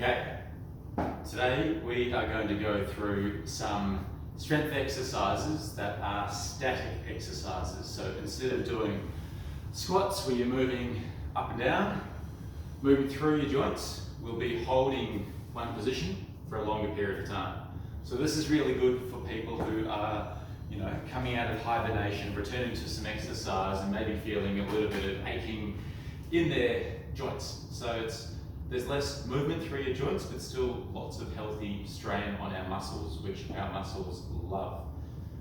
Okay, today we are going to go through some strength exercises that are static exercises. So instead of doing squats where you're moving up and down, moving through your joints, we'll be holding one position for a longer period of time. So this is really good for people who are, coming out of hibernation, returning to some exercise and maybe feeling a little bit of aching in their joints. So there's less movement through your joints, but still lots of healthy strain on our muscles, which our muscles love.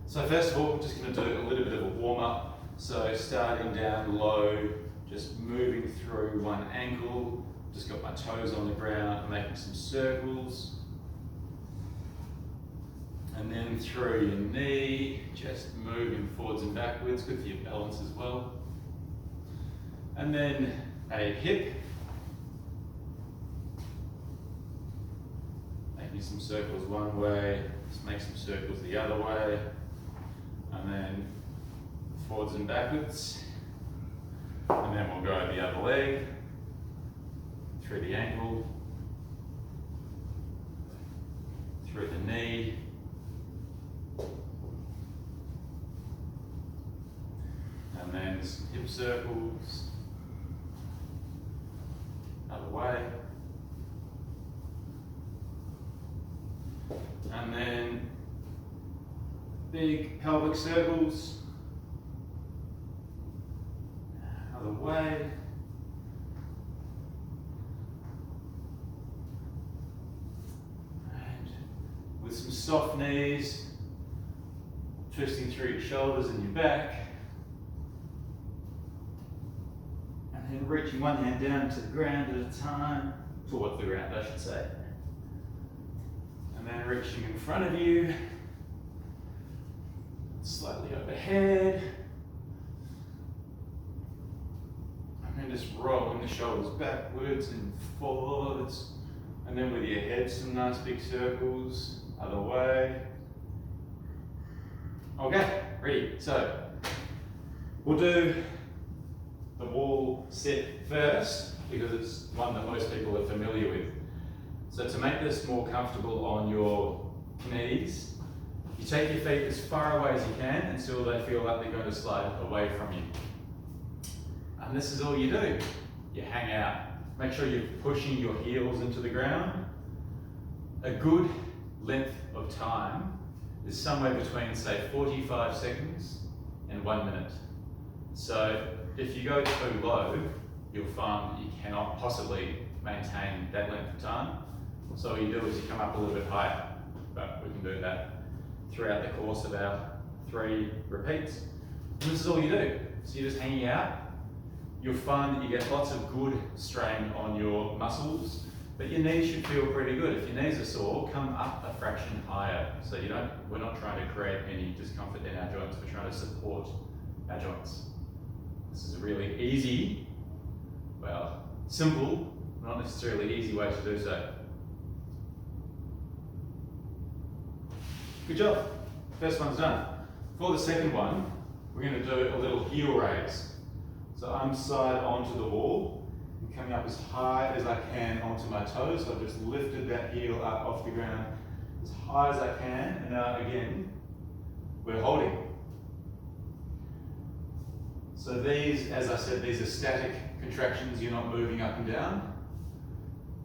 So first of all, we're just going to do a little bit of a warm up. So starting down low, just moving through one ankle, just got my toes on the ground, and making some circles. And then through your knee, just moving forwards and backwards, good for your balance as well. And then a hip, making some circles one way, just make some circles the other way, and then forwards and backwards. And then we'll go the other leg, through the ankle, through the knee, and then some hip circles, other way, and then big pelvic circles, other way, and with some soft knees, twisting through your shoulders and your back. And reaching one hand down to the ground at a time, towards the ground I should say. And then reaching in front of you, slightly overhead. And then just rolling the shoulders backwards and forwards. And then with your head, some nice big circles, other way. Okay, ready. So, we'll do the wall sit first because it's one that most people are familiar with. So to make this more comfortable on your knees, you take your feet as far away as you can until they feel like they're going to slide away from you. And this is all you do. You hang out. Make sure you're pushing your heels into the ground. A good length of time is somewhere between, say, 45 seconds and 1 minute. So if you go too low, you'll find that you cannot possibly maintain that length of time. So all you do is you come up a little bit higher, but we can do that throughout the course of our 3 repeats. And this is all you do. So you're just hanging out. You'll find that you get lots of good strain on your muscles, but your knees should feel pretty good. If your knees are sore, come up a fraction higher. So we're not trying to create any discomfort in our joints, we're trying to support our joints. This is a really easy, simple, not necessarily easy way to do so. Good job. First one's done. For the second one, we're going to do a little heel raise. So I'm side onto the wall, and coming up as high as I can onto my toes. So I've just lifted that heel up off the ground as high as I can, and now again, we're holding. So these, as I said, these are static contractions, you're not moving up and down.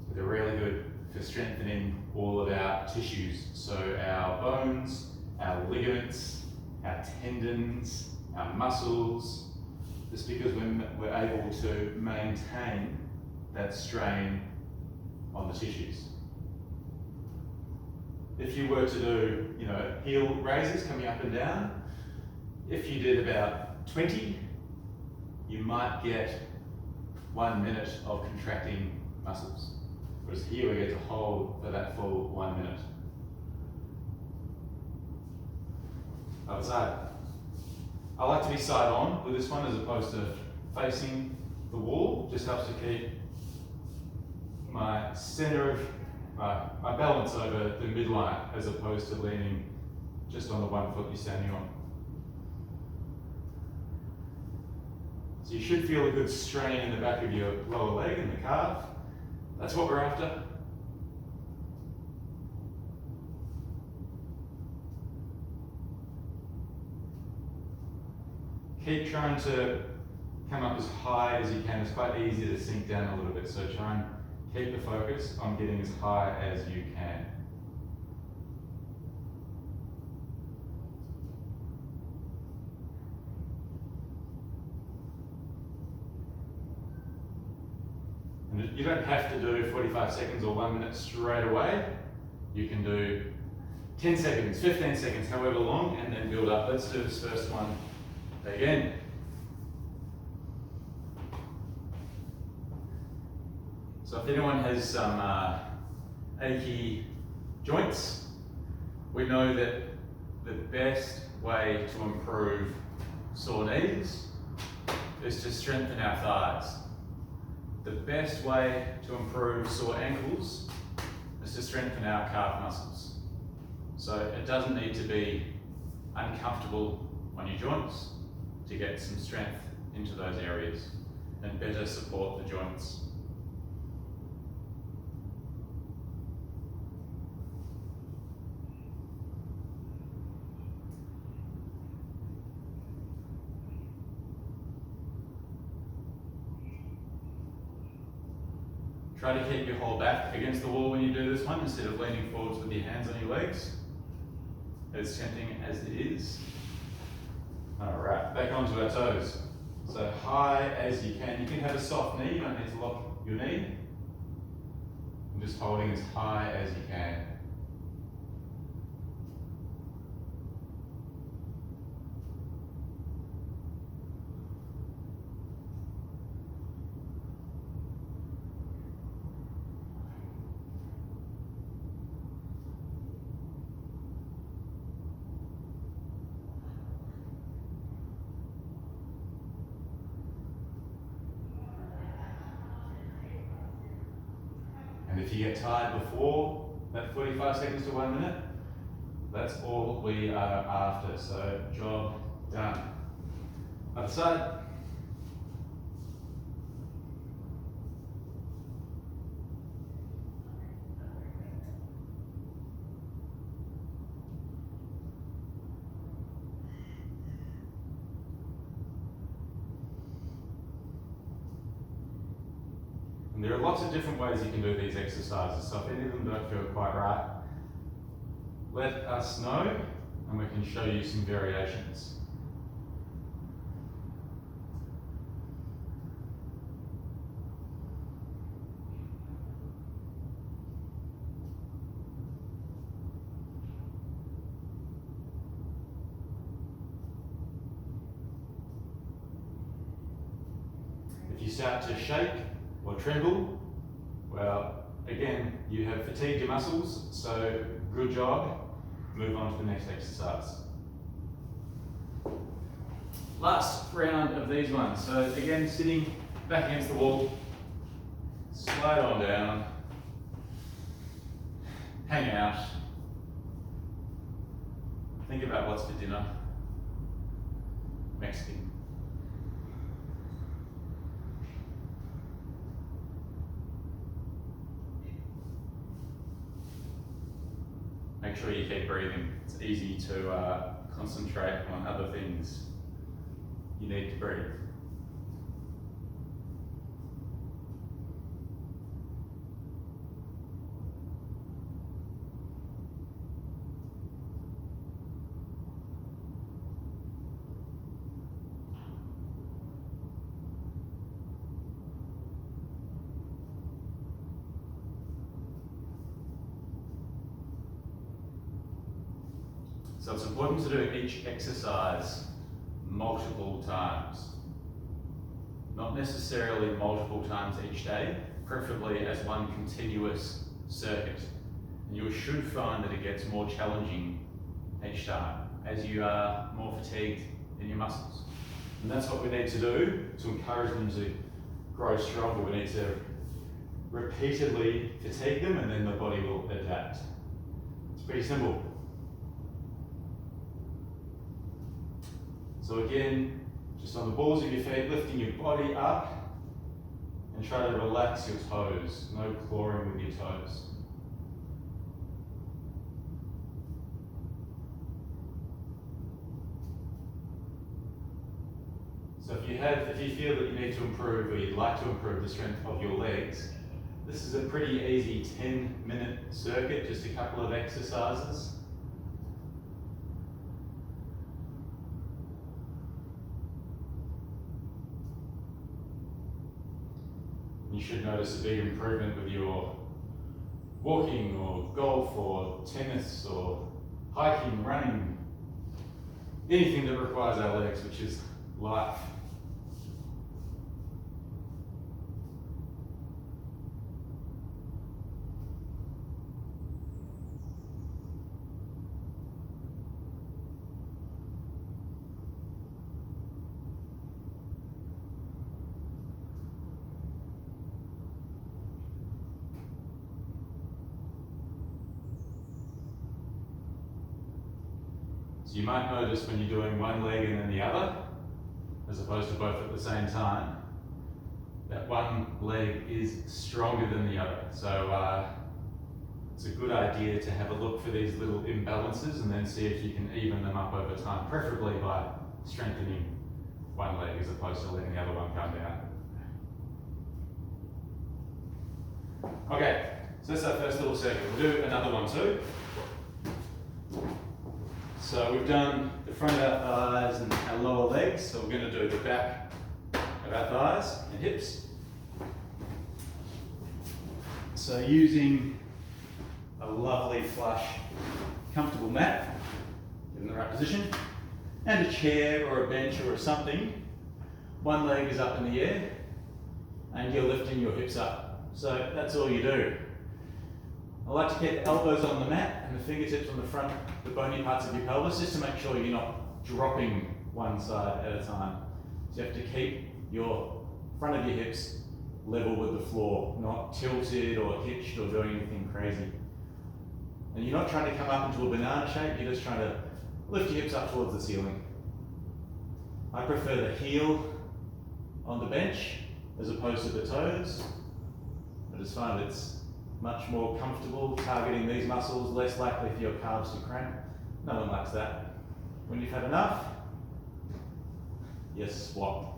But they're really good for strengthening all of our tissues. So our bones, our ligaments, our tendons, our muscles, just because we're able to maintain that strain on the tissues. If you were to do, heel raises coming up and down, if you did about 20, you might get 1 minute of contracting muscles. Whereas here we get to hold for that full 1 minute. Other side. I like to be side on with this one as opposed to facing the wall. Just helps to keep my center of my balance over the midline as opposed to leaning just on the one foot you're standing on. So you should feel a good strain in the back of your lower leg and the calf. That's what we're after. keep trying to come up as high as you can. It's quite easy to sink down a little bit, so try and keep the focus on getting as high as you can. And you don't have to do 45 seconds or 1 minute straight away. You can do 10 seconds, 15 seconds, however long, and then build up. Let's do this first one again. So if anyone has some achy joints, we know that the best way to improve sore knees is to strengthen our thighs. The best way to improve sore ankles is to strengthen our calf muscles. So it doesn't need to be uncomfortable on your joints to get some strength into those areas and better support the joints. Try to keep your whole back against the wall when you do this one instead of leaning forwards with your hands on your legs. As tempting as it is. Alright, back onto our toes. So high as you can. You can have a soft knee, you don't need to lock your knee. I'm just holding as high as you can. And if you get tired before that 45 seconds to 1 minute, that's all we are after. So job done. Other side. And there are lots of different ways you can do these exercises, so if any of them don't feel quite right, let us know and we can show you some variations. If you start to shake or tremble, well, again, you have fatigued your muscles, so good job. Move on to the next exercise. Last round of these ones. So again, sitting back against the wall, slide on down, hang out, think about what's for dinner. Mexican. Make sure you keep breathing. It's easy to concentrate on other things. You need to breathe. So it's important to do each exercise multiple times. Not necessarily multiple times each day, preferably as one continuous circuit. And you should find that it gets more challenging each time as you are more fatigued in your muscles. And that's what we need to do to encourage them to grow stronger. We need to repeatedly fatigue them and then the body will adapt. It's pretty simple. So again, just on the balls of your feet, lifting your body up and try to relax your toes. No clawing with your toes. if you feel that you need to improve or you'd like to improve the strength of your legs, this is a pretty easy 10-minute circuit, just a couple of exercises. You should notice a big improvement with your walking or golf or tennis or hiking, running, anything that requires our legs, which is life. So you might notice when you're doing one leg and then the other, as opposed to both at the same time, that one leg is stronger than the other. So it's a good idea to have a look for these little imbalances and then see if you can even them up over time, preferably by strengthening one leg as opposed to letting the other one come down. Okay, so that's our first little circuit. We'll do another one too. So we've done the front of our thighs and our lower legs, so we're going to do the back of our thighs and hips. So using a lovely flush, comfortable mat, in the right position, and a chair or a bench or something, one leg is up in the air and you're lifting your hips up. So that's all you do. I like to keep the elbows on the mat and the fingertips on the front, the bony parts of your pelvis, just to make sure you're not dropping one side at a time. So you have to keep your front of your hips level with the floor, not tilted or hitched or doing anything crazy. And you're not trying to come up into a banana shape, you're just trying to lift your hips up towards the ceiling. I prefer the heel on the bench as opposed to the toes. I just find it's much more comfortable targeting these muscles, less likely for your calves to cramp. No one likes that. When you've had enough, you swap.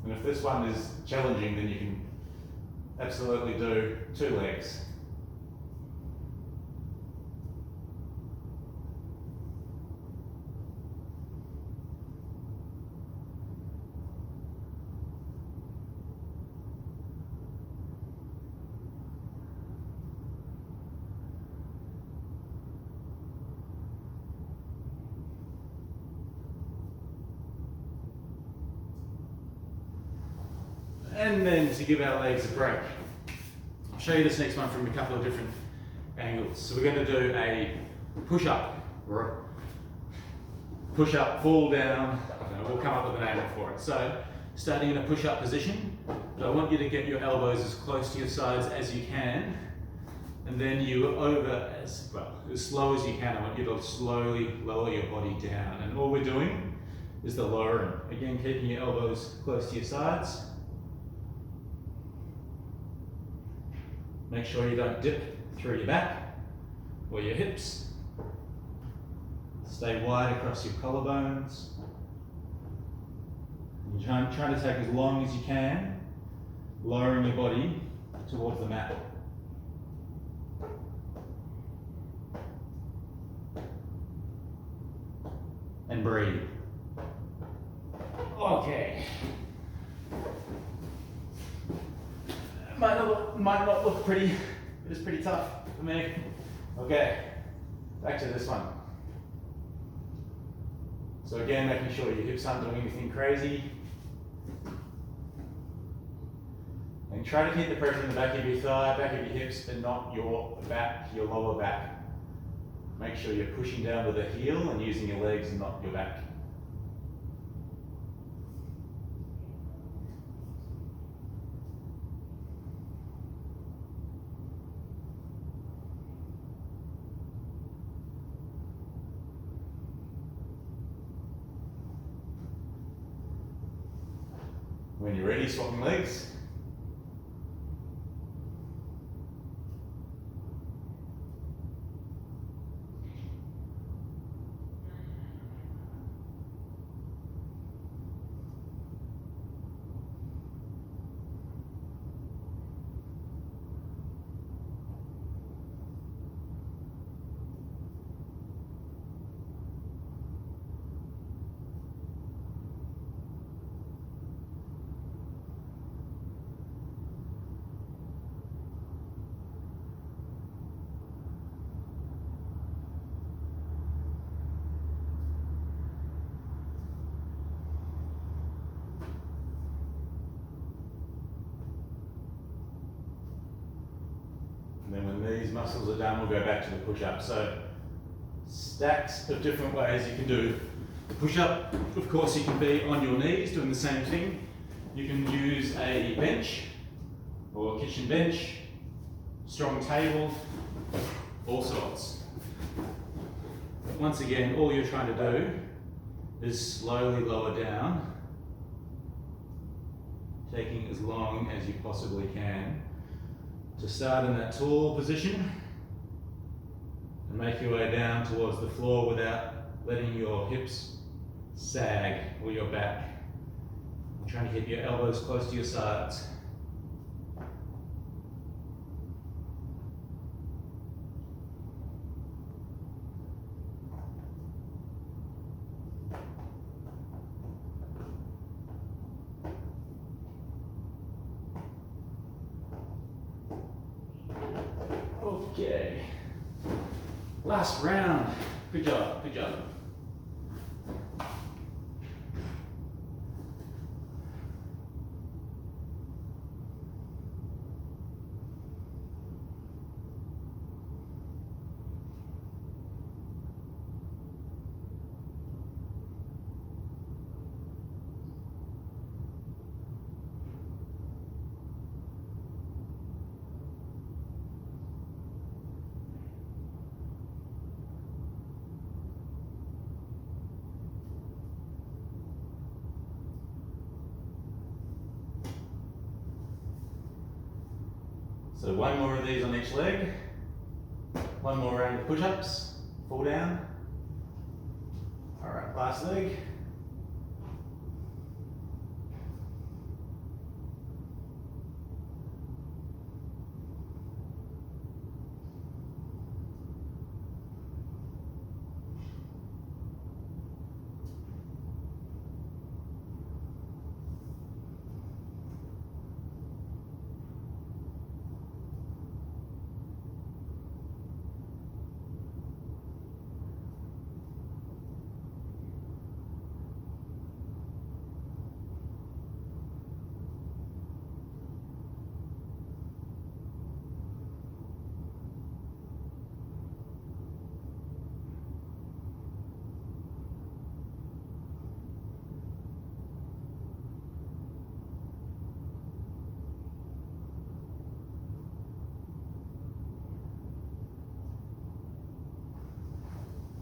And if this one is challenging, then you can absolutely do 2 legs. And then to give our legs a break, I'll show you this next one from a couple of different angles. So we're going to do a push-up, fall down. We'll come up with a name for it. So starting in a push-up position, but I want you to get your elbows as close to your sides as you can, and then you as slow as you can. I want you to slowly lower your body down, and all we're doing is the lowering. Again, keeping your elbows close to your sides. Make sure you don't dip through your back or your hips. Stay wide across your collarbones. And try to take as long as you can, lowering your body towards the mat. And breathe. Okay. Might not look pretty, but it's pretty tough for me. Okay, back to this one. So again, making sure your hips aren't doing anything crazy. And try to keep the pressure in the back of your thigh, back of your hips, but not your back, your lower back. Make sure you're pushing down with the heel and using your legs and not your back. When you're ready, swapping legs. And then when these muscles are done, we'll go back to the push-up. So stacks of different ways you can do the push-up. Of course, you can be on your knees doing the same thing. You can use a bench or a kitchen bench, strong table, all sorts. But once again, all you're trying to do is slowly lower down, taking as long as you possibly can to start in that tall position and make your way down towards the floor without letting your hips sag or your back. You're trying to keep your elbows close to your sides. Okay, last round. Good job, good job. So one more of these on each leg, one more round of push-ups, fall down. All right, last leg.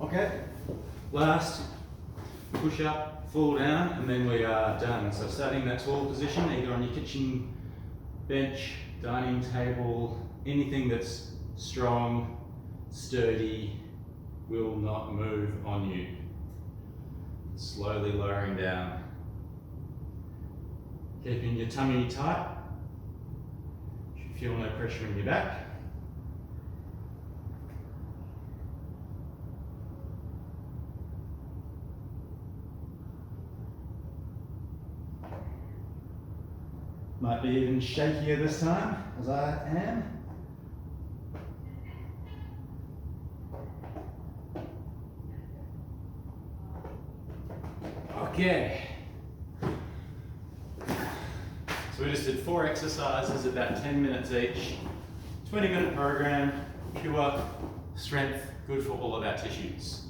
Okay, last push up, fall down, and then we are done. So starting that tall position, either on your kitchen bench, dining table, anything that's strong, sturdy, will not move on you. Slowly lowering down. Keeping your tummy tight. You should feel no pressure in your back. Might be even shakier this time, as I am. Okay. So we just did 4 exercises, about 10 minutes each. 20-minute program, pure strength, good for all of our tissues.